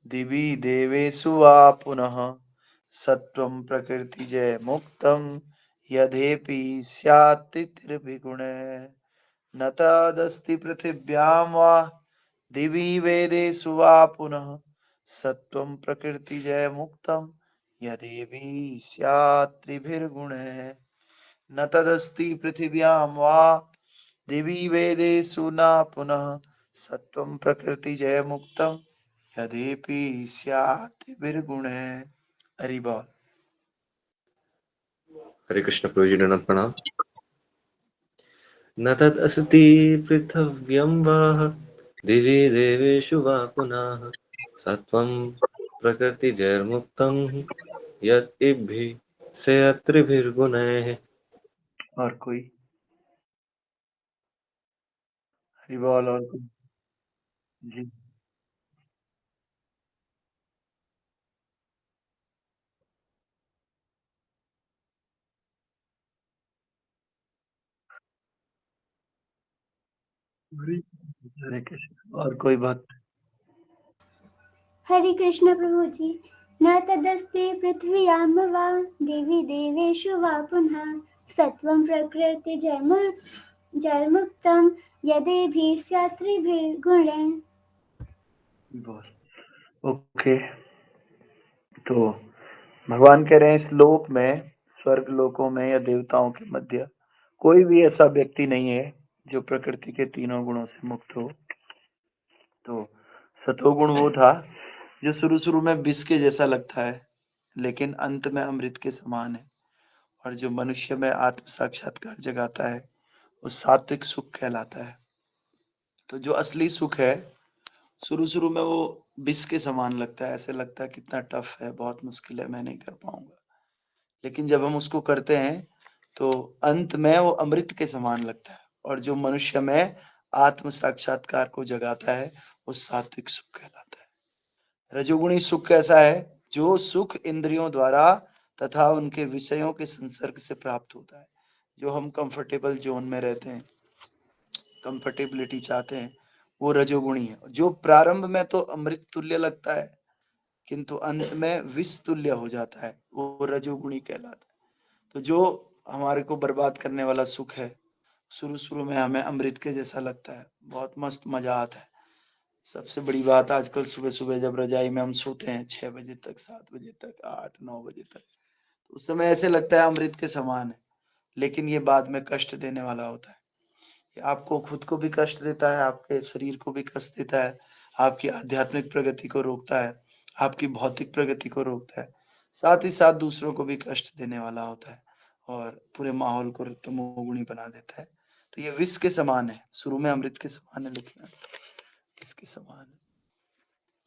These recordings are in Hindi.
दिवि देवेषु वा पुनः सत्वं प्रकृतिजय मुक्तं यद्यपि स्यात् तिथिर्विगुणैः न तदस्ति पृथिव्यां वा दिवि वेदेषु वा पुनः सत्वं प्रकृतिजय मुक्तं यद्यपि स्यात् त्रिभिर्गुणैः न तदस्ति पृथिव्यां वा दिवि वेदेषु न पुनः सत्वं प्रकृतिजय मुक्तं यद्यपि स्यात् त्रिभिर्गुणैः। हरि बोल। हरे कृष्ण प्रभु जी, दंडवत प्रणाम। न तदस्ति पृथिव्यं वा दिवि देवेषु वा पुनः सत्वं प्रकृतिजैर्मुक्तं यद्भिः सेयत्रिभिर्गुणैः। और कोई? हरि बोल। और कोई? जी। हरे कृष्ण। और कोई बात? हरे कृष्ण प्रभु जी। न तदस्ति पृथ्व्यां वा देवी देवेषु वा पुनः सत्वं प्रकृति जैर्मुक्तं यदेभिः स्यात् त्रिभिर्गुणैः। बोल। ओके। तो भगवान कह रहे हैं इस लोक में, स्वर्ग लोकों में या देवताओं के मध्य कोई भी ऐसा व्यक्ति नहीं है जो प्रकृति के तीनों गुणों से मुक्त हो। तो सतोगुण वो था जो शुरू शुरू में विष के जैसा लगता है लेकिन अंत में अमृत के समान है, और जो मनुष्य में आत्म साक्षात्कार जगाता है वो सात्विक सुख कहलाता है। तो जो असली सुख है शुरू शुरू में वो विष के समान लगता है, ऐसे लगता है कितना टफ है, बहुत मुश्किल है, मैं नहीं कर पाऊंगा। लेकिन जब हम उसको करते हैं तो अंत में वो अमृत के समान लगता है, और जो मनुष्य में आत्म साक्षात्कार को जगाता है वो सात्विक सुख कहलाता है। रजोगुणी सुख कैसा है? जो सुख इंद्रियों द्वारा तथा उनके विषयों के संसर्ग से प्राप्त होता है। जो हम कंफर्टेबल जोन में रहते हैं, कंफर्टेबिलिटी चाहते हैं, वो रजोगुणी है। जो प्रारंभ में तो अमृत तुल्य लगता है किंतु अंत में विष तुल्य हो जाता है, वो रजोगुणी कहलाता है। तो जो हमारे को बर्बाद करने वाला सुख है शुरू शुरू में हमें अमृत के जैसा लगता है, बहुत मस्त मजा आता है। सबसे बड़ी बात, आजकल सुबह सुबह जब रजाई में हम सोते हैं 6 बजे तक, 7 बजे तक, 8 9 बजे तक, तो उस समय ऐसे लगता है अमृत के समान है। लेकिन ये बाद में कष्ट देने वाला होता है। ये आपको खुद को भी कष्ट देता है, आपके शरीर को भी कष्ट देता है, आपकी आध्यात्मिक प्रगति को रोकता है, आपकी भौतिक प्रगति को रोकता है, साथ ही साथ दूसरों को भी कष्ट देने वाला होता है और पूरे माहौल को तमोगुणी बना देता है। तो ये विष के समान है, शुरू में अमृत के समान है लेकिन इसके समान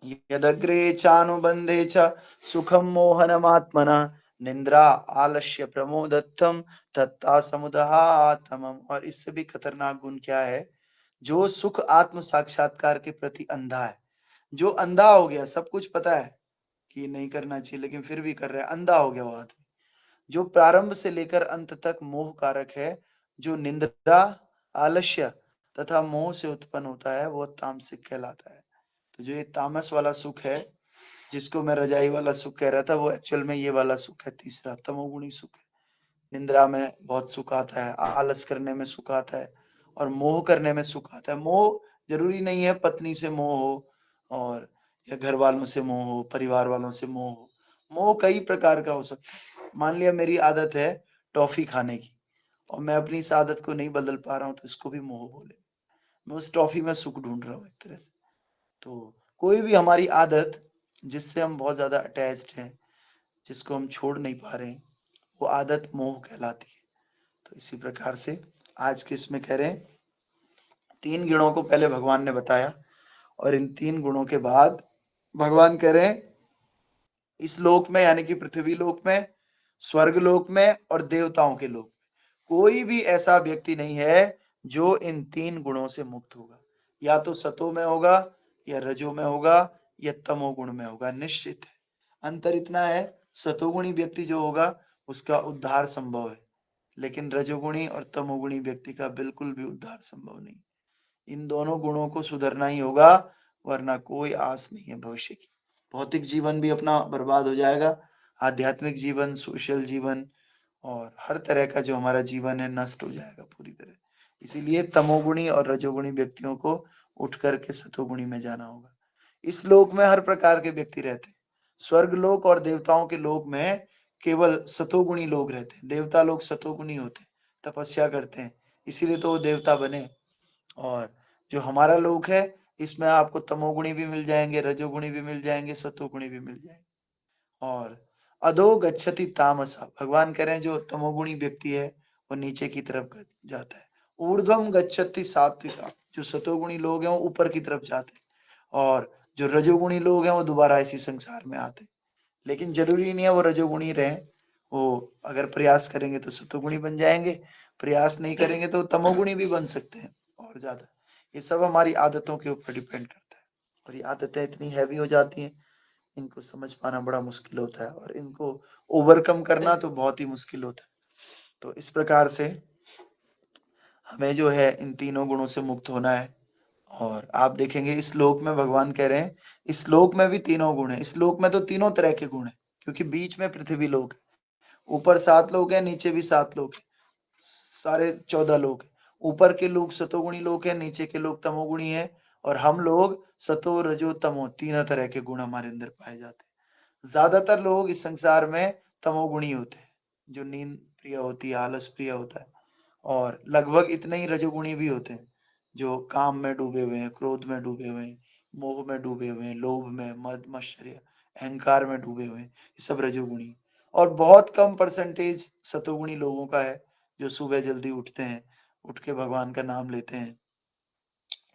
है। यदग्रे चानुबंधे च सुखम मोहनमात्मना निंद्रा आलस्य प्रमोदत्तम तत्ता समुदहातमम। और इससे भी खतरनाक गुण क्या है? जो सुख आत्म साक्षात्कार के प्रति अंधा है, जो अंधा हो गया, सब कुछ पता है कि नहीं करना चाहिए लेकिन फिर भी कर रहा है, अंधा हो गया वो आदमी। जो प्रारंभ से लेकर अंत तक मोह कारक है, जो निंद्रा आलस्य तथा मोह से उत्पन्न होता है, वो तामसिक कहलाता है। तो जो ये तामस वाला सुख है, जिसको मैं रजाई वाला सुख कह रहा था, वो एक्चुअल में ये वाला सुख है, तीसरा तमोगुणी सुख है। निंद्रा में बहुत सुख आता है, आलस करने में सुख आता है, और मोह करने में सुख आता है। मोह जरूरी नहीं है पत्नी से मोह हो, और या घर वालों से मोह हो, परिवार वालों से मोह हो। मोह कई प्रकार का हो सकता है। मान लिया मेरी आदत है टॉफी खाने की, और मैं अपनी इस आदत को नहीं बदल पा रहा हूँ, तो इसको भी मोह बोले। मैं उस टॉफी में सुख ढूंढ रहा हूँ एक तरह से। तो कोई भी हमारी आदत जिससे हम बहुत ज्यादा अटैच्ड हैं, जिसको हम छोड़ नहीं पा रहे हैं, वो आदत मोह कहलाती है। तो इसी प्रकार से आज के इसमें कह रहे हैं, 3 गुणों को पहले भगवान ने बताया, और इन 3 गुणों के बाद भगवान कह रहे हैं इस लोक में, यानी कि पृथ्वी लोक में, स्वर्ग लोक में और देवताओं के लोक में कोई भी ऐसा व्यक्ति नहीं है जो इन 3 गुणों से मुक्त होगा। या तो सतो में होगा, या रजो में होगा, या तमोगुण में होगा, निश्चित है। अंतर इतना है, सतोगुणी व्यक्ति जो होगा उसका उद्धार संभव है, लेकिन रजोगुणी और तमोगुणी व्यक्ति का बिल्कुल भी उद्धार संभव नहीं। इन दोनों गुणों को सुधरना ही होगा, वरना कोई आस नहीं है भविष्य की। भौतिक जीवन भी अपना बर्बाद हो जाएगा, आध्यात्मिक जीवन, सोशल जीवन और हर तरह का जो हमारा जीवन है नष्ट हो जाएगा पूरी तरह। इसीलिए तमोगुणी और रजोगुणी व्यक्तियों को उठ करके सतोगुणी में जाना होगा। इस लोक में हर प्रकार के व्यक्ति रहते हैं। स्वर्ग लोक और देवताओं के लोक में केवल सतोगुणी लोग रहते हैं। देवता लोग सतोगुणी होते हैं, तपस्या करते हैं, इसीलिए तो वो देवता बने। और जो हमारा लोक है, इसमें आपको तमोगुणी भी मिल जाएंगे, रजोगुणी भी मिल जाएंगे, सतोगुणी भी मिल जाएंगे। और अधो गच्छति तामसा, भगवान कह रहे हैं जो तमोगुणी व्यक्ति है वो नीचे की तरफ जाता है। ऊर्ध्वम गच्छति सात्विका, जो सतोगुणी लोग हैं वो ऊपर की तरफ जाते हैं। और जो रजोगुणी लोग हैं वो दोबारा इसी संसार में आते हैं। लेकिन जरूरी नहीं है वो रजोगुणी रहे, वो अगर प्रयास करेंगे तो सतोगुणी बन जाएंगे, प्रयास नहीं करेंगे तो तमोगुणी भी बन सकते हैं और ज्यादा। ये सब हमारी आदतों के ऊपर डिपेंड करता है। और ये आदतें इतनी हैवी हो जाती हैं, इनको समझ पाना बड़ा मुश्किल होता है और इनको ओवरकम करना तो बहुत ही मुश्किल होता है। तो इस प्रकार से हमें जो है इन तीनों गुणों से मुक्त होना है। और आप देखेंगे इस श्लोक में भगवान कह रहे हैं, इस श्लोक में भी तीनों गुण है। इस श्लोक में तो तीनों तरह के गुण है, क्योंकि बीच में पृथ्वी लोक है, ऊपर 7 लोग हैं, नीचे भी 7 लोग हैं, सारे 14 लोग हैं। ऊपर के लोग सतोगुणी लोग हैं, नीचे के लोग तमोगुणी हैं, और हम लोग सतो रजो तमो तीनों तरह के गुण हमारे अंदर पाए जाते हैं। ज्यादातर लोग इस संसार में तमोगुणी होते हैं, जो नींद प्रिय होती है, आलस प्रिय होता है। और लगभग इतने ही रजोगुणी भी होते हैं, जो काम में डूबे हुए हैं, क्रोध में डूबे हुए हैं, मोह में डूबे हुए हैं, लोभ में, मद मत्सर्य अहंकार में डूबे हुए हैं, ये सब रजोगुणी। और बहुत कम परसेंटेज सतोगुणी लोगों का है, जो सुबह जल्दी उठते हैं, उठ के भगवान का नाम लेते हैं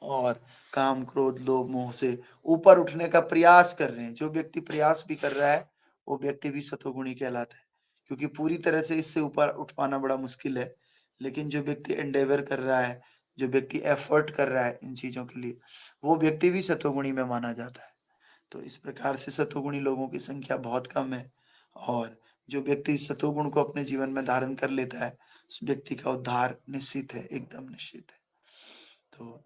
और काम क्रोध लोभ मोह से ऊपर उठने का प्रयास कर रहे हैं। जो व्यक्ति प्रयास भी कर रहा है वो व्यक्ति भी सतोगुणी कहलाता है, क्योंकि पूरी तरह से इससे ऊपर उठ पाना बड़ा मुश्किल है। लेकिन जो व्यक्ति एंडेवर कर रहा है, जो व्यक्ति एफर्ट कर रहा है इन चीजों के लिए, वो व्यक्ति भी सतोगुणी में माना जाता है। तो इस प्रकार से सतोगुणी लोगों की संख्या बहुत कम है। और जो व्यक्ति सतोगुण को अपने जीवन में धारण कर लेता है, उस व्यक्ति का उद्धार निश्चित है, एकदम निश्चित है। तो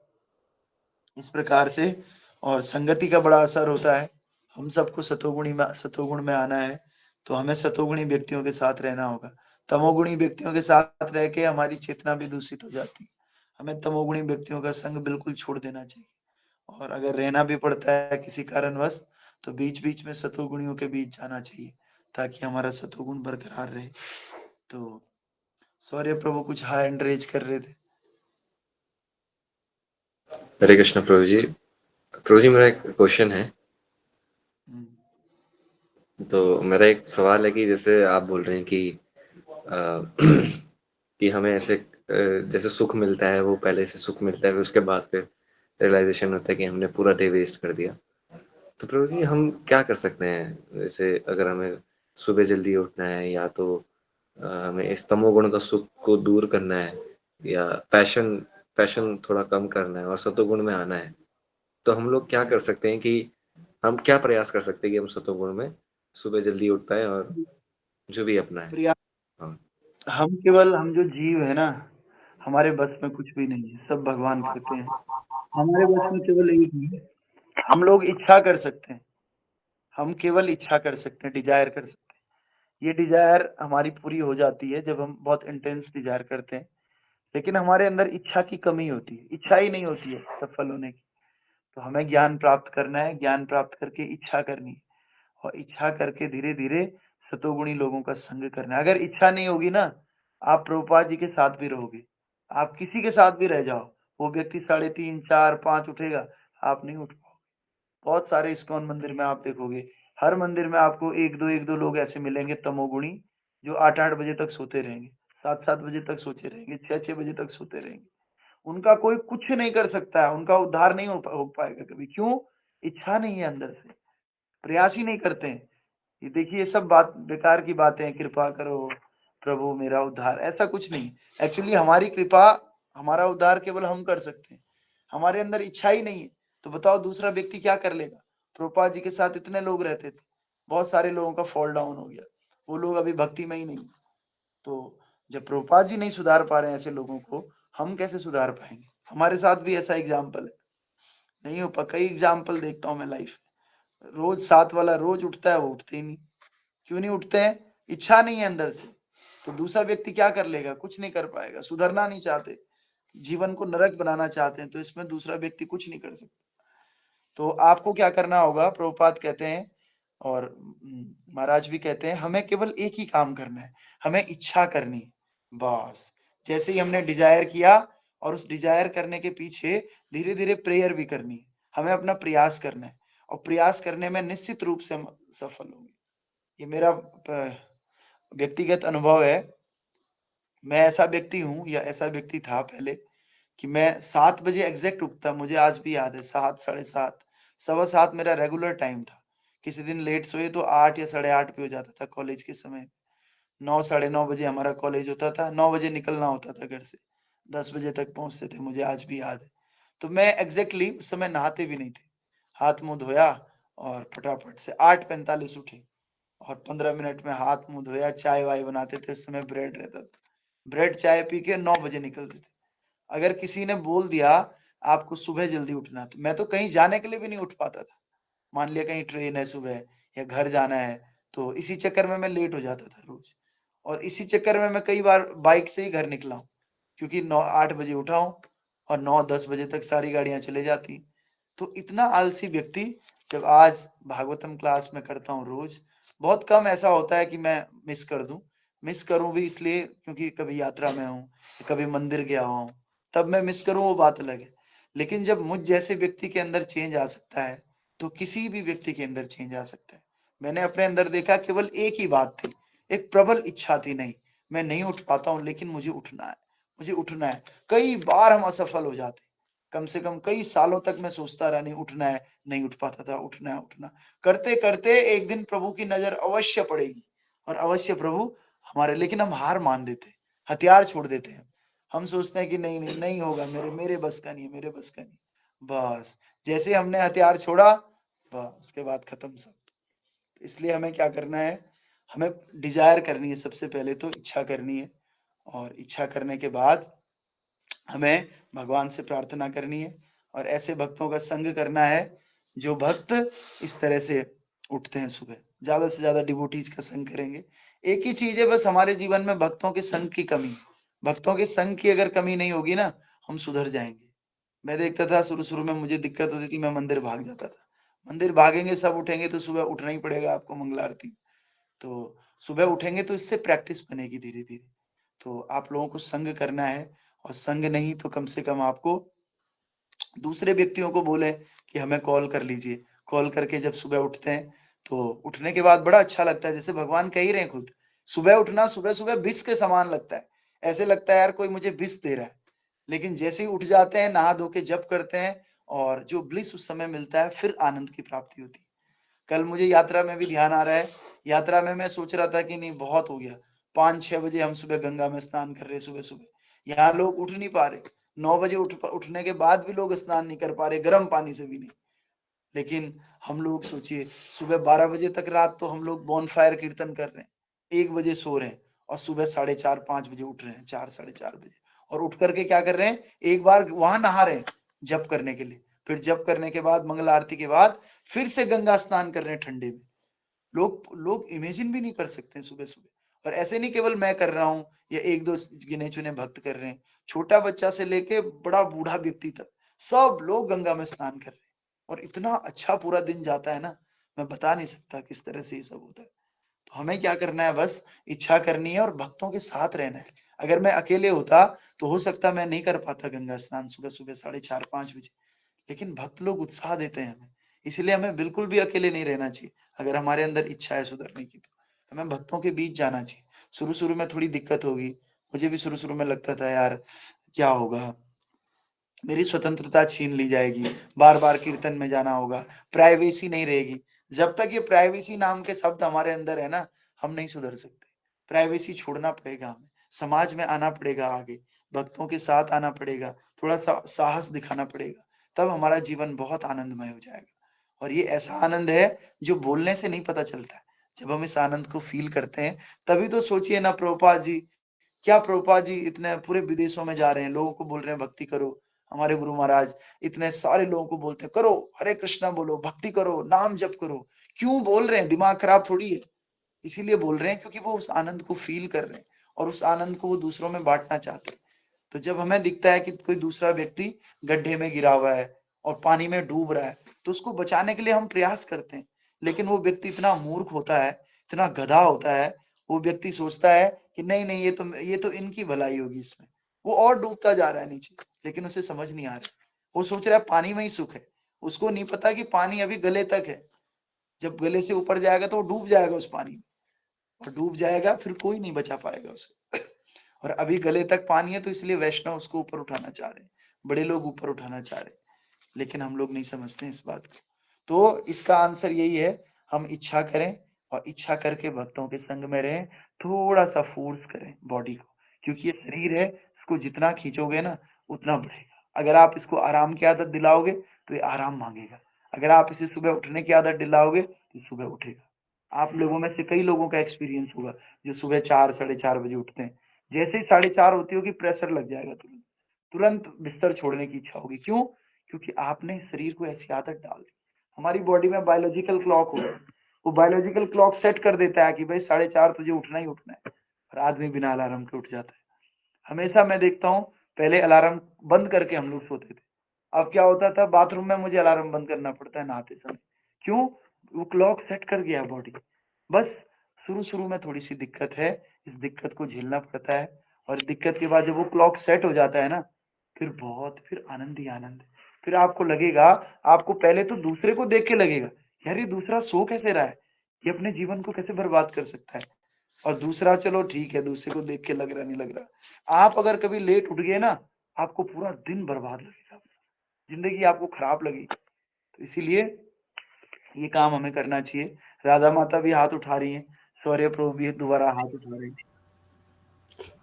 इस प्रकार से और संगति का बड़ा असर होता है। हम सबको सतोगुण में आना है, तो हमें सतोगुणी व्यक्तियों के साथ रहना होगा। तमोगुणी व्यक्तियों के साथ रह के हमारी चेतना भी दूषित हो जाती है। हमें तमोगुणी व्यक्तियों का संग बिल्कुल छोड़ देना चाहिए। और अगर रहना भी पड़ता है किसी कारणवश, तो बीच बीच में सतोगुणियों के बीच जाना चाहिए, ताकि हमारा सतोगुण बरकरार रहे। तो सॉरी प्रभु, कुछ हैंड रेज कर रहे थे। हरे कृष्ण प्रभु जी। प्रभु जी, मेरा एक क्वेश्चन है। तो मेरा एक सवाल है कि जैसे आप बोल रहे हैं कि कि हमें ऐसे जैसे सुख मिलता है, वो पहले से सुख मिलता है, फिर उसके बाद फिर रियलाइजेशन होता है कि हमने पूरा डे वेस्ट कर दिया। तो प्रभु जी, हम क्या कर सकते हैं? जैसे अगर हमें सुबह जल्दी उठना है, या तो हमें इस तमोगुण का सुख को दूर करना है, या पैशन पैशन थोड़ा कम करना है और सतोगुण में आना है, तो हम लोग क्या कर सकते हैं? कि हम क्या प्रयास कर सकते हैं कि हम सतोगुण में सुबह जल्दी उठ पाए और जो भी अपना है? प्रिया, हाँ। हम जो जीव है ना, हमारे बस में कुछ भी नहीं है, सब भगवान करते हैं। हमारे बस में केवल एक ही है, हम लोग इच्छा कर सकते हैं। हम केवल इच्छा कर सकते हैं, डिजायर कर सकते हैं। ये डिजायर हमारी पूरी हो जाती है जब हम बहुत इंटेंस डिजायर करते हैं। लेकिन हमारे अंदर इच्छा की कमी होती है, इच्छा ही नहीं होती है सफल होने की। तो हमें ज्ञान प्राप्त करना है, ज्ञान प्राप्त करके इच्छा करनी है, और इच्छा करके धीरे-धीरे सतोगुणी लोगों का संग करना है। अगर इच्छा नहीं होगी ना, आप प्रभुपाद जी के साथ भी रहोगे, आप किसी के साथ भी रह जाओ, वो व्यक्ति 3:30, 4, 5 उठेगा, आप नहीं उठ पाओगे। बहुत सारे इस्कॉन मंदिर में आप देखोगे, हर मंदिर में आपको 1-2 लोग ऐसे मिलेंगे तमोगुणी, जो 8-8 बजे तक सोते रहेंगे, 7-7 बजे तक सोते रहेंगे, 6-6 बजे तक सोते रहेंगे। उनका कोई कुछ नहीं कर सकता है, उनका उद्धार नहीं हो पाएगा कभी। क्यों? इच्छा नहीं है अंदर से, प्रयास ही नहीं करते हैं। ये देखिए, ये सब बात बेकार की बातें हैं, कृपा करो प्रभु मेरा उद्धार, ऐसा कुछ नहीं। एक्चुअली हमारी कृपा, हमारा उद्धार केवल हम कर सकते हैं। हमारे अंदर इच्छा ही नहीं है, तो बताओ दूसरा व्यक्ति क्या कर लेगा? प्रभुपाद जी के साथ इतने लोग रहते थे, बहुत सारे लोगों का फॉल डाउन हो गया, वो लोग अभी भक्ति में ही नहीं। तो जब प्रभुपाद जी नहीं सुधार पा रहे हैं ऐसे लोगों को, हम कैसे सुधार पाएंगे? हमारे साथ भी ऐसा एग्जाम्पल है, नहीं हो पा, कई एग्जाम्पल देखता हूँ मैं लाइफ में। रोज 7 वाला रोज उठता है, वो उठते ही नहीं। क्यों नहीं उठते हैं? इच्छा नहीं है अंदर से। तो दूसरा व्यक्ति क्या कर लेगा? कुछ नहीं कर पाएगा। सुधरना नहीं चाहते, जीवन को नरक बनाना चाहते हैं, तो इसमें दूसरा व्यक्ति कुछ नहीं कर सकता। तो आपको क्या करना होगा? प्रभुपाद कहते हैं और महाराज भी कहते हैं, हमें केवल एक ही काम करना है, हमें इच्छा करनी है, बस। जैसे ही हमने डिजायर किया और उस डिजायर करने के पीछे धीरे-धीरे प्रेयर भी करनी है। हमें अपना प्रयास करना है और प्रयास करने में निश्चित रूप से हम सफल होंगे। ये मेरा व्यक्तिगत अनुभव है। मैं ऐसा व्यक्ति हूँ या ऐसा व्यक्ति था पहले कि मैं 7 बजे एग्ज़ैक्ट उठता, मुझे आज भी याद है 7, साढ़े 7, सवा 7 मेरा रेगुलर टाइम था। किसी दिन लेट सोए तो 8 या साढ़े 8 पे हो जाता था कॉलेज के समय। 9 साढ़े 9 बजे हमारा कॉलेज होता था, 9 बजे निकलना होता था घर से, 10 बजे तक पहुँचते थे, मुझे आज भी याद है। तो मैं एग्ज़ैक्टली उस समय नहाते भी नहीं थे, हाथ-मुँह धोया और फटाफट से 8:45 उठे और 15 मिनट में हाथ-मुँह धोया, चाय-वाय बनाते थे, उस समय ब्रेड रहता था। ब्रेड चाय पी के 9 बजे निकलते थे। अगर किसी ने बोल दिया आपको सुबह जल्दी उठना, तो मैं तो कहीं जाने के लिए भी नहीं उठ पाता था। मान लिया कहीं ट्रेन है सुबह या घर जाना है, तो इसी चक्कर में मैं लेट हो जाता था रोज। और इसी चक्कर में मैं कई बार बाइक से ही घर निकला हूँ, क्योंकि 9-8 बजे उठा हूँ और 9-10 बजे तक सारी गाड़ियां चले जाती। तो इतना आलसी व्यक्ति, जब आज भागवतम क्लास में करता हूँ रोज, बहुत कम ऐसा होता है कि मैं मिस कर दूं। मिस करूं भी इसलिए क्योंकि कभी यात्रा में हूँ, कभी मंदिर गया हूँ, तब मैं मिस करूं वो बात अलग है। लेकिन जब मुझ जैसे व्यक्ति के अंदर चेंज आ सकता है, तो किसी भी व्यक्ति के अंदर चेंज आ सकता है। मैंने अपने अंदर देखा, केवल एक ही बात थी, एक प्रबल इच्छा थी, नहीं मैं नहीं उठ पाता हूँ लेकिन मुझे उठना है, मुझे उठना है। कई बार हम असफल हो जाते, कम से कम कई सालों तक मैं सोचता रहा नहीं उठना है, नहीं उठ पाता था, उठना है, उठना। करते करते एक दिन प्रभु की नजर अवश्य पड़ेगी और अवश्य प्रभु हमारे, लेकिन हम हार मान देते, हथियार छोड़ देते हैं। हम सोचते हैं कि नहीं नहीं नहीं होगा, मेरे मेरे बस का नहीं है, मेरे बस का नहीं। बस जैसे हमने हथियार छोड़ा, बस उसके बाद खत्म सब। इसलिए हमें क्या करना है? हमें डिजायर करनी है, सबसे पहले तो इच्छा करनी है और इच्छा करने के बाद हमें भगवान से प्रार्थना करनी है और ऐसे भक्तों का संग करना है जो भक्त इस तरह से उठते हैं सुबह। ज्यादा से ज्यादा डिवोटीज का संग करेंगे। एक ही चीज है बस हमारे जीवन में, भक्तों के संग की कमी। भक्तों के संग की अगर कमी नहीं होगी ना, हम सुधर जाएंगे। मैं देखता था शुरू शुरू में मुझे दिक्कत होती थी, मैं मंदिर भाग जाता था। मंदिर भागेंगे, सब उठेंगे तो सुबह उठना ही पड़ेगा आपको मंगला आरती। तो सुबह उठेंगे तो इससे प्रैक्टिस बनेगी धीरे धीरे। तो आप लोगों को संग करना है और संग नहीं तो कम से कम आपको दूसरे व्यक्तियों को बोले कि हमें कॉल कर लीजिए। कॉल करके जब सुबह उठते हैं तो उठने के बाद बड़ा अच्छा लगता है, जैसे भगवान कह ही रहे हैं खुद, सुबह उठना सुबह सुबह विष के समान लगता है। ऐसे लगता है यार कोई मुझे विष दे रहा है। लेकिन जैसे ही उठ जाते हैं, नहा धो के जप करते हैं और जो ब्लिस उस समय मिलता है, फिर आनंद की प्राप्ति होती है। कल मुझे यात्रा में भी ध्यान आ रहा है, यात्रा में मैं सोच रहा था कि नहीं बहुत हो गया, 5-6 बजे हम सुबह गंगा में स्नान कर रहे सुबह सुबह। यहाँ लोग उठ नहीं पा रहे, 9 बजे उठने के बाद भी लोग स्नान नहीं कर पा रहे, गर्म पानी से भी नहीं। लेकिन हम लोग सोचिए, सुबह 12 बजे तक रात तो हम लोग बॉनफायर कीर्तन कर रहे हैं, 1 बजे सो रहे हैं और सुबह 4:30-5 बजे उठ रहे हैं, 4 साढ़े 4 बजे। और उठ करके क्या कर रहे हैं? एक बार वहां नहा रहे हैं जप करने के लिए, फिर जप करने के बाद मंगल आरती के बाद फिर से गंगा स्नान कर रहे हैं ठंडे में। लोग लोग इमेजिन भी नहीं कर सकते सुबह सुबह। और ऐसे नहीं केवल मैं कर रहा हूँ या एक दो गिने चुने भक्त कर रहे हैं, छोटा बच्चा से लेके बड़ा बूढ़ा व्यक्ति तक सब लोग गंगा में स्नान कर रहे हैं। और इतना अच्छा पूरा दिन जाता है ना, मैं बता नहीं सकता किस तरह से ये सब होता है। तो हमें क्या करना है? बस इच्छा करनी है और भक्तों के साथ रहना है। अगर मैं अकेले होता तो हो सकता मैं नहीं कर पाता गंगा स्नान सुबह सुबह 4:30-5 बजे। लेकिन भक्त लोग उत्साह देते हैं हमें, इसलिए हमें बिल्कुल भी अकेले नहीं रहना चाहिए। अगर हमारे अंदर इच्छा है सुधरने की, तो हमें भक्तों के बीच जाना चाहिए। शुरू शुरू में थोड़ी दिक्कत होगी, मुझे भी शुरू शुरू में लगता था यार क्या होगा, मेरी स्वतंत्रता छीन ली जाएगी, बार बार कीर्तन में जाना होगा, प्राइवेसी नहीं रहेगी। जब तक ये प्राइवेसी नाम के शब्द हमारे अंदर है ना, हम नहीं सुधर सकते। प्राइवेसी छोड़ना पड़ेगा हमें, समाज में आना पड़ेगा, आगे भक्तों के साथ आना पड़ेगा, थोड़ा सा साहस दिखाना पड़ेगा, तब हमारा जीवन बहुत आनंदमय हो जाएगा। और ये ऐसा आनंद है जो बोलने से नहीं पता चलता है। जब हम इस आनंद को फील करते हैं, तभी तो सोचिए ना, प्रभुपाद जी, क्या प्रभुपाद जी इतने पूरे विदेशों में जा रहे हैं, लोगों को बोल रहे हैं भक्ति करो, हमारे गुरु महाराज इतने सारे लोगों को बोलते हैं, करो हरे कृष्णा बोलो, भक्ति करो, नाम जप करो। क्यों बोल रहे हैं? दिमाग खराब थोड़ी है, इसीलिए बोल रहे हैं क्योंकि वो उस आनंद को फील कर रहे हैं और उस आनंद को वो दूसरों में बांटना चाहते हैं। तो जब हमें दिखता है कि कोई दूसरा व्यक्ति गड्ढे में गिरा हुआ है और पानी में डूब रहा है, तो उसको बचाने के लिए हम प्रयास करते हैं, लेकिन वो व्यक्ति इतना मूर्ख होता है, इतना गधा होता है, वो व्यक्ति सोचता है कि नहीं नहीं, ये तो इनकी भलाई होगी इसमें, वो और डूबता जा रहा है नीचे, लेकिन उसे समझ नहीं आ रहा। वो सोच रहा है पानी में ही सुख है, उसको नहीं पता कि पानी अभी गले तक है, जब गले से ऊपर जाएगा तो वो डूब जाएगा उस पानी में, और डूब जाएगा फिर कोई नहीं बचा पाएगा उसे। और अभी गले तक पानी है, तो इसलिए वैष्णव उसको ऊपर उठाना चाह रहे हैं, बड़े लोग ऊपर उठाना चाह रहे हैं, लेकिन हम लोग नहीं समझते हैं इस बात को। तो इसका आंसर यही है, हम इच्छा करें और इच्छा करके भक्तों के संग में रहें, थोड़ा सा फोर्स करें बॉडी को, क्योंकि ये शरीर है, इसको जितना खींचोगे ना उतना बढ़ेगा। अगर आप इसको आराम की आदत दिलाओगे तो ये आराम मांगेगा, अगर आप इसे सुबह उठने की आदत दिलाओगे तो सुबह उठेगा। आप लोगों में से कई लोगों का एक्सपीरियंस होगा जो सुबह 4 साढ़े 4 बजे उठते हैं, जैसे ही 4:30 होती होगी प्रेशर लग जाएगा, तुरंत तुरंत बिस्तर छोड़ने की इच्छा होगी। क्यों? क्योंकि आपने शरीर को ऐसी आदत डाल दी। हमारी बॉडी में बायोलॉजिकल क्लॉक होता है, वो बायोलॉजिकल क्लॉक सेट कर देता है कि भाई 4:30 तुझे उठना ही उठना है, और आदमी बिना अलार्म के उठ जाता है। हमेशा मैं देखता हूँ, पहले अलार्म बंद करके हम लोग सोते थे, अब क्या होता था, बाथरूम में मुझे अलार्म बंद करना पड़ता है नहाते समय। क्यों? वो क्लॉक सेट कर गया बॉडी। बस शुरू-शुरू में थोड़ी-सी दिक्कत है, इस दिक्कत को झेलना पड़ता है, और दिक्कत के बाद जब वो क्लॉक सेट हो जाता है ना, फिर आनंद ही आनंद है। फिर आपको लगेगा, आपको पहले तो दूसरे को देख के लगेगा, यार ये दूसरा सो कैसे रहा है? ये अपने जीवन को कैसे बर्बाद कर सकता है? और दूसरा चलो ठीक है, दूसरे को देख के लग रहा नहीं लग रहा। आप अगर कभी लेट उठ गए ना, आपको पूरा दिन बर्बाद लगेगा, ज़िंदगी आपको खराब लगेगी। तो इसीलिए ये काम हमें करना चाहिए। राधा माता भी हाथ उठा रही हैं, शौर्य प्रभु भी दोबारा हाथ उठा रहे हैं।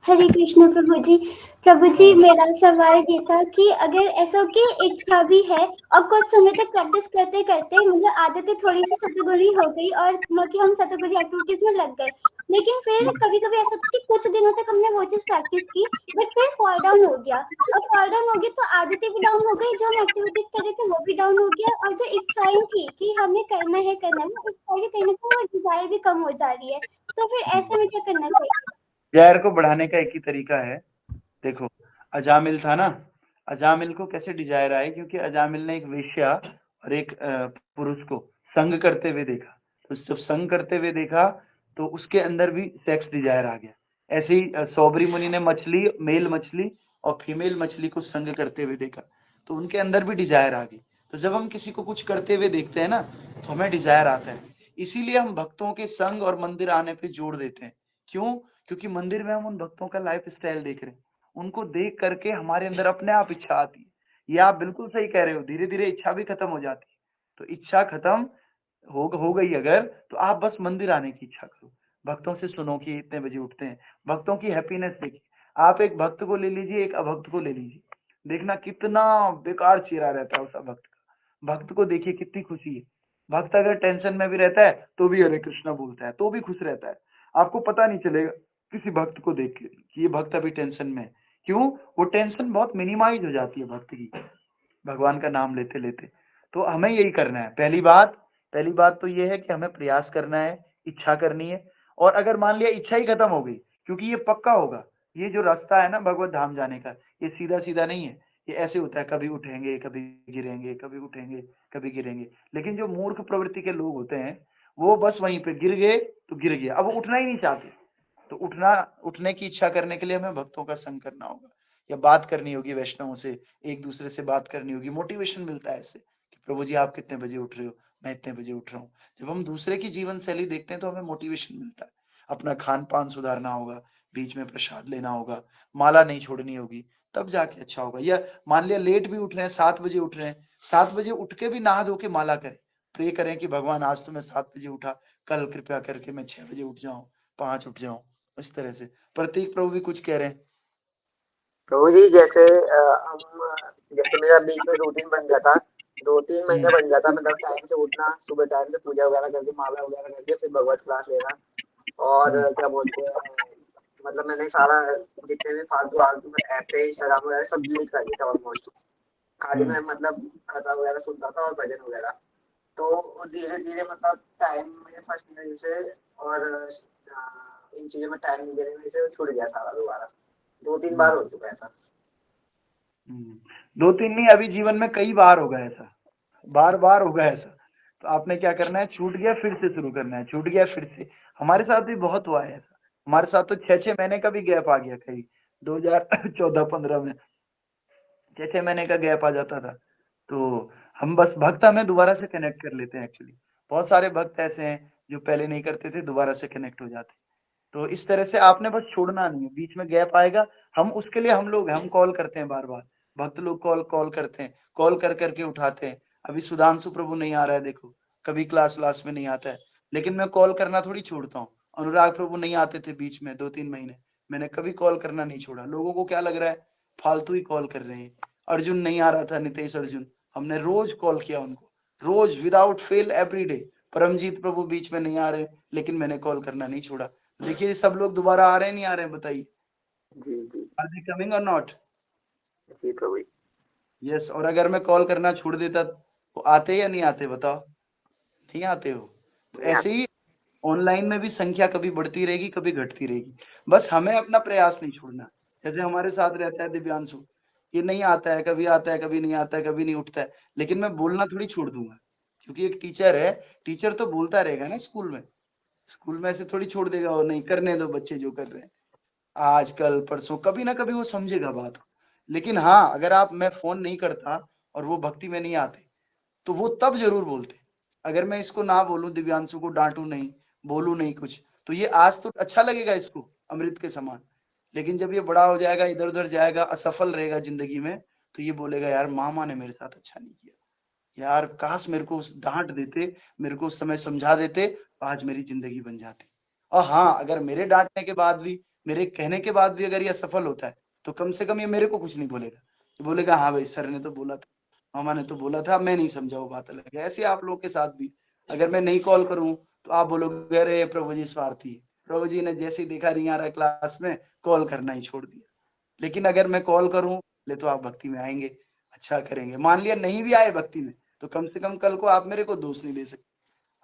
हरे कृष्ण प्रभु जी। प्रभु जी, हाँ। मेरा सवाल ये था कि अगर ऐसा हो कि इच्छा भी है और कुछ समय तक प्रैक्टिस करते करते मतलब आदतें थोड़ी सी सतगुणी हो गई और मतलब कि हम सतगुणी एक्टिविटीज में लग गए, लेकिन फिर कभी कभी ऐसा होता है कि कुछ दिनों तक हमने वो चीज प्रैक्टिस की बट फिर फॉल डाउन हो गया, और फॉल डाउन हो गया तो आदतें भी डाउन हो गई, जो हम एक्टिविटीज कर रहे थे वो भी डाउन हो गया, और जो इच्छाएं थी कि हमें करना है वो इच्छाएं भी कहीं ना कहीं वो डिजायर भी कम हो जा रही है, तो फिर ऐसे में क्या करना चाहिए? प्यार को बढ़ाने का एक ही तरीका है। देखो, अजामिल था ना, अजामिल को कैसे डिजायर आए? क्योंकि अजामिल ने एक वेश्या और एक पुरुष को संग करते हुए देखा। तो जब संग करते हुए देखा, तो उसके अंदर भी सेक्स डिजायर आ गया। ऐसे ही सौबरी मुनि ने मछली, मेल मछली और फीमेल मछली को संग करते हुए देखा, तो उनके अंदर भी डिजायर आ गई। तो जब हम किसी को कुछ करते हुए देखते हैं ना, तो हमें डिजायर आता है। इसीलिए हम भक्तों के संग और मंदिर आने पे जोर देते हैं। क्यों? क्योंकि मंदिर में हम उन भक्तों का लाइफ स्टाइल देख रहे हैं, उनको देख करके हमारे अंदर अपने आप इच्छा आती है। ये आप बिल्कुल सही कह रहे हो, धीरे-धीरे इच्छा भी खत्म हो जाती है। तो इच्छा खत्म हो गई अगर, तो आप बस मंदिर आने की इच्छा करो। भक्तों से सुनो कि इतने बजे उठते हैं, भक्तों की हैप्पीनेस देखिए। आप एक भक्त को ले लीजिए, एक अभक्त को ले लीजिए, देखना कितना बेकार चेहरा रहता है उस अभक्त का। भक्त को देखिए कितनी खुशी है। भक्त अगर टेंशन में भी रहता है, तो भी हरे कृष्णा बोलता है, तो भी खुश रहता है। आपको पता नहीं चलेगा किसी भक्त को देख के कि ये भक्त अभी टेंशन में है। क्यों? वो टेंशन बहुत मिनिमाइज़ हो जाती है भक्त की, भगवान का नाम लेते-लेते। तो हमें यही करना है। पहली बात तो ये है कि हमें प्रयास करना है, इच्छा करनी है, और अगर मान लिया इच्छा ही खत्म हो गई, क्योंकि ये पक्का होगा, ये जो रास्ता है ना भगवत धाम जाने का, ये सीधा-सीधा नहीं है। ये ऐसे होता है, कभी उठेंगे, कभी गिरेंगे, कभी उठेंगे, कभी गिरेंगे। लेकिन जो मूर्ख प्रवृत्ति के लोग होते हैं, वो बस वहीं पे गिर गए तो गिर गए, अब वो उठना ही नहीं चाहते। तो उठने की इच्छा करने के लिए हमें भक्तों का संग करना होगा, या बात करनी होगी वैष्णवों से, एक दूसरे से बात करनी होगी। मोटिवेशन मिलता है इससे कि प्रभु जी आप कितने बजे उठ रहे हो, मैं इतने बजे उठ रहा हूँ। जब हम दूसरे की जीवन शैली देखते हैं तो हमें मोटिवेशन मिलता है। अपना खान पान सुधारना होगा, बीच में प्रसाद लेना होगा, माला नहीं छोड़नी होगी, तब जाके अच्छा होगा। या मान लिया लेट भी उठ रहे हैं, 7 बजे उठ रहे हैं, 7 बजे उठ के भी नहा धो के माला करें, प्रे करें कि भगवान आज तो मैं 7 बजे उठा, कल कृपया करके मैं 6 बजे उठ जाऊं, 5 उठ जाऊं। इस तरह से प्रतीक प्रभु भी कुछ कह रहे हैं। प्रभु जी, जैसे हम जैसे मेरा बीच में रूटीन बन गया था, 2-3 महीने बन गया था, मतलब टाइम से उठना, सुबह टाइम से पूजा वगैरह करके माला वगैरह करके फिर भगवत क्लास लेना, और क्या बोलते हैं, मतलब मैंने सारा जितने भी फालतू आलतू में ऐप थे इंस्टाग्राम वगैरह सब डिलीट कर दिया था ऑलमोस्ट। खाली मैं मतलब कथा वगैरह सुनता था और भजन वगैरह। तो धीरे धीरे मतलब टाइम में फर्स्ट वजह से और इन चीजों में टाइम नहीं देने से छूट गया सारा दोबारा। 2-3 बार हो चुका है ऐसा। 2-3 नहीं, अभी जीवन में कई बार हो गया ऐसा, बार-बार हो गया ऐसा। तो आपने क्या करना है, छूट गया फिर से शुरू करना है, छूट गया फिर से। हमारे साथ भी बहुत हुआ है ऐसा। हमारे साथ तो 6-6 महीने का भी गैप आ गया कहीं 2014-15 में 6-6 महीने का गैप आ जाता था। तो हम बस भक्त हमें दोबारा से कनेक्ट कर लेते हैं एक्चुअली। बहुत सारे भक्त ऐसे हैं जो पहले नहीं करते थे, दोबारा से कनेक्ट हो जाते हैं। तो इस तरह से आपने बस छोड़ना नहीं है, बीच में गैप आएगा, हम उसके लिए हम लोग हैं, हम कॉल करते हैं बार-बार। भक्त लोग कॉल करते हैं, कॉल कर के उठाते हैं। अभी सुधांशु प्रभु नहीं आ रहा है देखो, कभी क्लास में नहीं आता है, लेकिन मैं कॉल करना थोड़ी छोड़ता हूँ। अनुराग प्रभु नहीं आते थे बीच में 2-3 महीने, मैंने कभी कॉल करना नहीं छोड़ा। लोगों को क्या लग रहा है, फालतू ही कॉल कर रहे हैं। अर्जुन नहीं आ रहा था, नितेश अर्जुन, हमने रोज कॉल किया उनको, रोज विदाउट फेल एवरीडे। परमजीत प्रभु बीच में नहीं आ रहे, लेकिन मैंने कॉल करना नहीं छोड़ा। देखिए सब लोग दोबारा आ रहे हैं नहीं आ रहे हैं, बताइए, जी जी आर दे कमिंग और नॉट? जी प्रभु जी। यस। और अगर मैं कॉल करना छोड़ देता तो आते या नहीं आते, बताओ? नहीं आते हो। तो नहीं ऐसे ही ऑनलाइन में भी संख्या कभी बढ़ती रहेगी, कभी घटती रहेगी। बस हमें अपना प्रयास नहीं छोड़ना। जैसे हमारे साथ रहता है दिव्यांशु, ये नहीं आता है, कभी आता है, कभी नहीं आता है, कभी नहीं उठता है, लेकिन मैं बोलना थोड़ी छोड़ दूंगा, क्योंकि एक टीचर है, टीचर तो बोलता रहेगा ना स्कूल में। स्कूल में ऐसे थोड़ी छोड़ देगा, और नहीं करने दो बच्चे जो कर रहे हैं। आज कल परसों कभी ना कभी वो समझेगा बात को। लेकिन हाँ, अगर आप मैं फोन नहीं करता और वो भक्ति में नहीं आते, तो वो तब जरूर बोलते। अगर मैं इसको ना बोलूं, दिव्यांशु को डांटू नहीं, बोलू नहीं कुछ, तो ये आज तो अच्छा लगेगा इसको, अमृत के समान। लेकिन जब ये बड़ा हो जाएगा, इधर उधर जाएगा, असफल रहेगा जिंदगी में, तो ये बोलेगा यार मामा ने मेरे साथ अच्छा नहीं किया, यार काश मेरे को उस डांट देते, मेरे को उस समय समझा देते, तो आज मेरी जिंदगी बन जाती। और हाँ, अगर मेरे डांटने के बाद भी, मेरे कहने के बाद भी अगर ये असफल होता है, तो कम से कम ये मेरे को कुछ नहीं बोलेगा। ये बोलेगा हाँ भाई, सर ने तो बोला था, मामा ने तो बोला था, मैं नहीं समझा, वो बात अलग है। ऐसे आप लोगों के साथ भी, अगर मैं नहीं कॉल करूं, तो आप बोलोगे अरे प्रभु जी स्वार्थी है। प्रभु जी ने जैसे ही देखा नहीं आ रहा क्लास में, कॉल करना ही छोड़ दिया। लेकिन अगर मैं कॉल करूं ले, तो आप भक्ति में आएंगे, अच्छा करेंगे। मान लिया नहीं भी आए भक्ति में, तो कम से कम कल को आप मेरे को दोष नहीं दे सकते।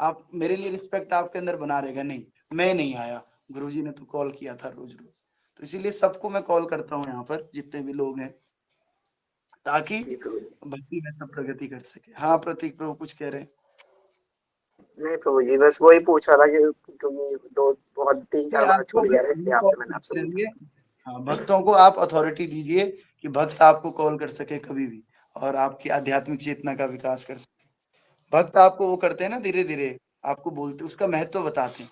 आप मेरे लिए रिस्पेक्ट आपके अंदर बना रहेगा, नहीं मैं नहीं आया, गुरुजी ने तो कॉल किया था रोज रोज। तो इसीलिए सबको मैं कॉल करता हूँ यहाँ पर, जितने भी लोग हैं, ताकि जी प्रभु जी। भक्ति में सब प्रगति कर सके। हाँ प्रतीक प्रभु कुछ कह रहे हैं? नहीं प्रभु जी, बस वही पूछ रहा था कि क्योंकि दो बहुत 3-4 नहीं, बार आपको छूट भी गया था, हम इसलिए कॉल आपसे मैंने आपसे करते रहेंगे। पूछा। हाँ, भक्तों को आप अथॉरिटी दीजिए कि भक्त आपको कॉल कर सके कभी भी, और आपकी आध्यात्मिक चेतना का विकास कर सके। भक्त आपको वो करते हैं ना, धीरे धीरे आपको बोलते, उसका महत्व बताते हैं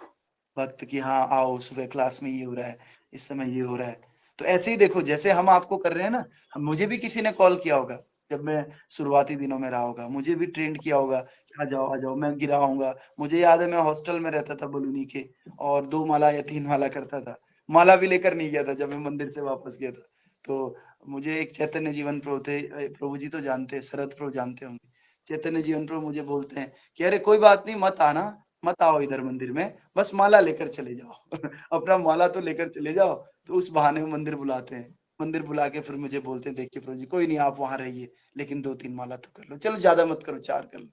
भक्त की, हाँ आओ सुबह क्लास में ये हो रहा है, इस समय ये हो रहा है। तो ऐसे ही देखो, जैसे हम आपको कर रहे हैं ना, मुझे भी किसी ने कॉल किया होगा जब मैं शुरुआती दिनों में रहा होगा, मुझे भी ट्रेंड किया होगा, आ जाओ, मैं गिरा होऊंगा। मुझे याद है मैं हॉस्टल में रहता था बलूनी के, और 2 माला या 3 माला करता था, माला भी लेकर नहीं गया था जब मैं मंदिर से वापस गया था। तो मुझे एक चैतन्य जीवन प्रभु थे, प्रभु जी तो जानते हैं, शरद प्रभु जानते होंगे, चैतन्य जीवन प्रभु मुझे बोलते हैं कि अरे कोई बात नहीं, मत आना, मत आओ इधर मंदिर में, बस माला लेकर चले जाओ अपना माला तो लेकर चले जाओ। तो उस बहाने वो मंदिर बुलाते हैं, मंदिर बुला के फिर मुझे बोलते हैं देखिए प्रभु जी, कोई नहीं आप वहां रहिए, लेकिन 2-3 माला तो कर लो, चलो ज्यादा मत करो, 4 कर लो।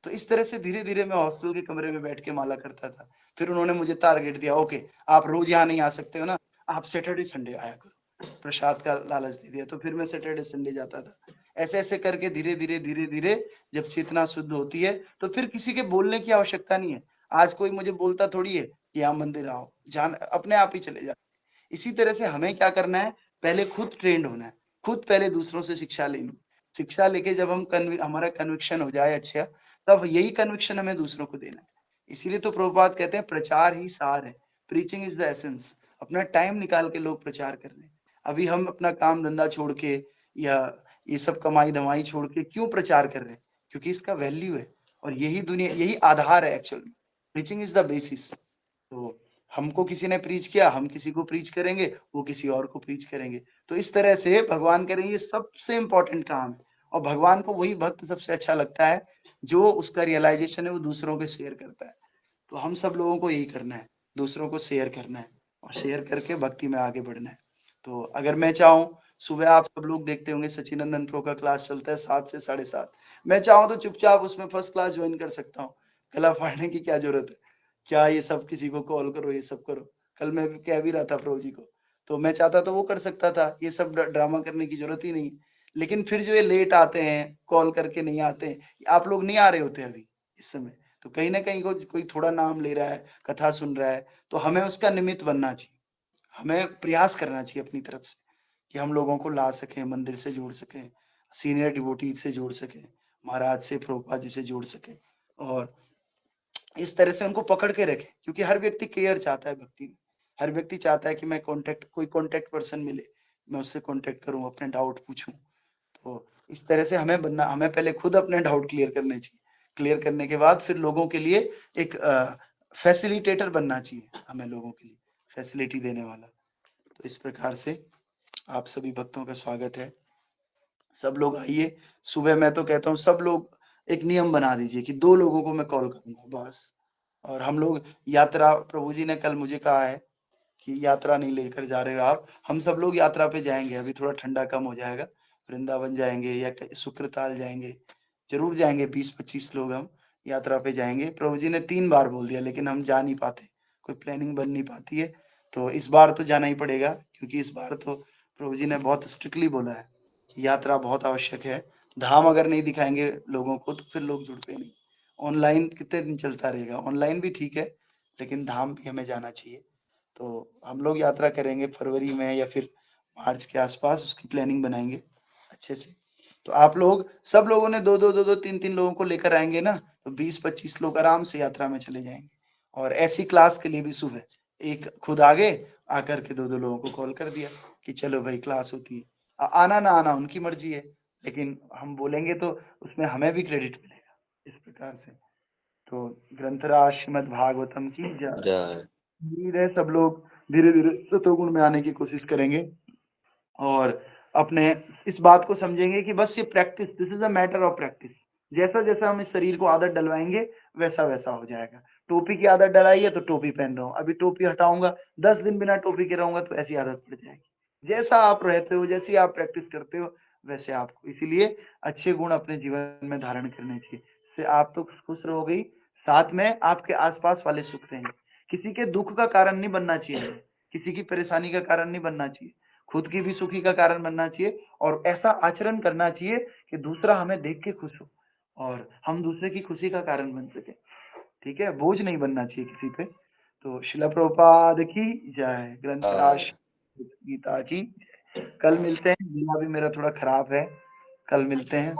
तो इस तरह से धीरे धीरे मैं हॉस्टल के कमरे में बैठ के माला करता था। फिर उन्होंने मुझे टारगेट दिया, ओके आप रोज यहाँ नहीं आ सकते हो ना, आप सैटरडे संडे आया करो, प्रसाद का लालच दे दिया। तो फिर मैं सैटरडे संडे जाता था। ऐसे ऐसे करके धीरे धीरे जब चेतना शुद्ध होती है, तो फिर किसी के बोलने की आवश्यकता नहीं है। आज कोई मुझे बोलता थोड़ी है कि यहाँ मंदिर आओ, जान अपने आप ही चले जा। इसी तरह से हमें क्या करना है, पहले खुद ट्रेंड होना है, खुद पहले दूसरों से शिक्षा लेनी। शिक्षा लेके जब हम हमारा कन्विक्शन हो जाए अच्छा, तब यही कन्विक्शन हमें दूसरों को देना है। इसीलिए तो प्रभुपाद कहते हैं प्रचार ही सार है, प्रीचिंग इज द एसेंस। अपना टाइम निकाल के लोग प्रचार कर रहे हैं। अभी हम अपना काम धंधा छोड़ के, या ये सब कमाई धमाई छोड़ के क्यों प्रचार कर रहे हैं? क्योंकि इसका वैल्यू है, और यही दुनिया, यही आधार है एक्चुअल में। Preaching is the basis. तो हमको किसी ने प्रीच किया, हम किसी को प्रीच करेंगे, वो किसी और को प्रीच करेंगे। तो इस तरह से भगवान कह रहे हैं ये सबसे इंपॉर्टेंट काम है। और भगवान को वही भक्त सबसे अच्छा लगता है जो उसका रियलाइजेशन है वो दूसरों को शेयर करता है। तो हम सब लोगों को यही करना है, दूसरों को शेयर करना है, और शेयर करके भक्ति में आगे बढ़ना है। तो अगर मैं चाहूँ सुबह आप सब लोग देखते होंगे सचिनंदन प्रो का क्लास चलता है 7 से 7:30। मैं चाहूँ तो चुपचाप उसमें फर्स्ट क्लास ज्वाइन कर सकता हूँ। गला फाड़ने की क्या ज़रूरत है? क्या ये सब किसी को कॉल करो, ये सब करो। कल मैं भी कह भी रहा था प्रभु जी को, तो मैं चाहता तो वो कर सकता था। ये सब ड्रामा करने की ज़रूरत ही नहीं है। लेकिन फिर जो ये लेट आते हैं, कॉल करके नहीं आते हैं, आप लोग नहीं आ रहे होते अभी इस समय, तो कहीं न कहीं कोई थोड़ा नाम ले रहा है, कथा सुन रहा है, तो हमें उसका निमित्त बनना चाहिए। हमें प्रयास करना चाहिए अपनी तरफ से कि हम लोगों को ला सकें, मंदिर से जोड़ सकें, सीनियर डिवोटीज़ से जोड़ सकें, महाराज से, प्रभुपाद जी से जोड़ सकें और इस तरह से उनको पकड़ के रखें, क्योंकि हर व्यक्ति केयर चाहता है भक्ति में। हर व्यक्ति चाहता है कि मैं कोई कॉन्टैक्ट पर्सन मिले, मैं उससे कॉन्टैक्ट करूँ, अपने डाउट पूछूँ। तो इस तरह से हमें पहले खुद अपने डाउट क्लियर करने चाहिए। क्लियर करने के बाद फिर लोगों के लिए एक फैसिलिटेटर बनना चाहिए, हमें लोगों के लिए फैसिलिटी देने वाला। तो इस प्रकार से आप सभी भक्तों का स्वागत है। सब लोग आइए। सुबह मैं तो कहता हूँ सब लोग एक नियम बना दीजिए कि 2 लोगों को मैं कॉल करूँगा बस। और हम लोग यात्रा, प्रभु जी ने कल मुझे कहा है कि यात्रा नहीं लेकर जा रहे हो आप। हम सब लोग यात्रा पे जाएँगे, अभी थोड़ा ठंडा कम हो जाएगा। वृंदावन जाएँगे या क शुक्रताल जाएँगे। ज़रूर जाएँगे, 20-25 लोग हम यात्रा पे जाएँगे। प्रभु जी ने 3 बार बोल दिया, लेकिन हम जा नहीं पाते, कोई प्लानिंग बन नहीं पाती है। तो इस बार तो जाना ही पड़ेगा, क्योंकि इस बार तो प्रभु जी ने बहुत स्ट्रिक्टली बोला है कि यात्रा बहुत आवश्यक है। धाम अगर नहीं दिखाएँगे लोगों को तो फिर लोग जुड़ते नहीं। ऑनलाइन कितने दिन चलता रहेगा? ऑनलाइन भी ठीक है, लेकिन धाम भी हमें जाना चाहिए। तो हम लोग यात्रा करेंगे फरवरी में या फिर मार्च के आसपास, उसकी प्लानिंग बनाएँगे अच्छे से। तो आप लोग सब लोगों ने 2-2, 2-2, 3-3 लोगों को लेकर आएँगे ना, तो 20-25 लोग आराम से यात्रा में चले जाएँगे। और ऐसी क्लास के लिए भी सुबह एक खुद आगे आकर के 2-2 लोगों को कॉल कर दिया कि चलो भाई क्लास होती है। आना ना आना उनकी मर्ज़ी है, लेकिन हम बोलेंगे तो उसमें हमें भी क्रेडिट मिलेगा, इस प्रकार से। तो ग्रंथराज श्रीमद् भागवतम की जय। जय। उम्मीद है सब लोग धीरे-धीरे सतोगुण में आने की कोशिश करेंगे और अपने इस बात को समझेंगे कि बस ये practice, this is a matter of practice. जैसा-जैसा हम इस शरीर को आदत डलवाएँगे, वैसा-वैसा हो जाएगा। टोपी की आदत डलाई है तो टोपी पहन रहा हूँ, अभी टोपी हटाऊँगा, 10 दिन बिना टोपी के रहूँगा तो ऐसी आदत पड़ जाएगी। जैसा आप रहते हो, जैसी आप प्रैक्टिस करते हो, वैसे आपको इसीलिए अच्छे गुण अपने जीवन में धारण करने चाहिए। इससे आप तो खुश रहोगे ही, साथ में आपके आस-पास वाले सुख रहेंगे। किसी के दुःख का कारण नहीं बनना चाहिए हमें, किसी की परेशानी का कारण नहीं बनना चाहिए। खुद की भी सुखी का कारण बनना चाहिए और ऐसा आचरण करना चाहिए कि दूसरा हमें देख के खुश हो और हम दूसरे की खुशी का कारण बन सकें। ठीक है? बोझ नहीं बनना चाहिए किसी पे। तो शिला प्रभुपाद की जय, ग्रंथराज गीता की जय। कल मिलते हैं, गला भी मेरा थोड़ा खराब है, कल मिलते हैं।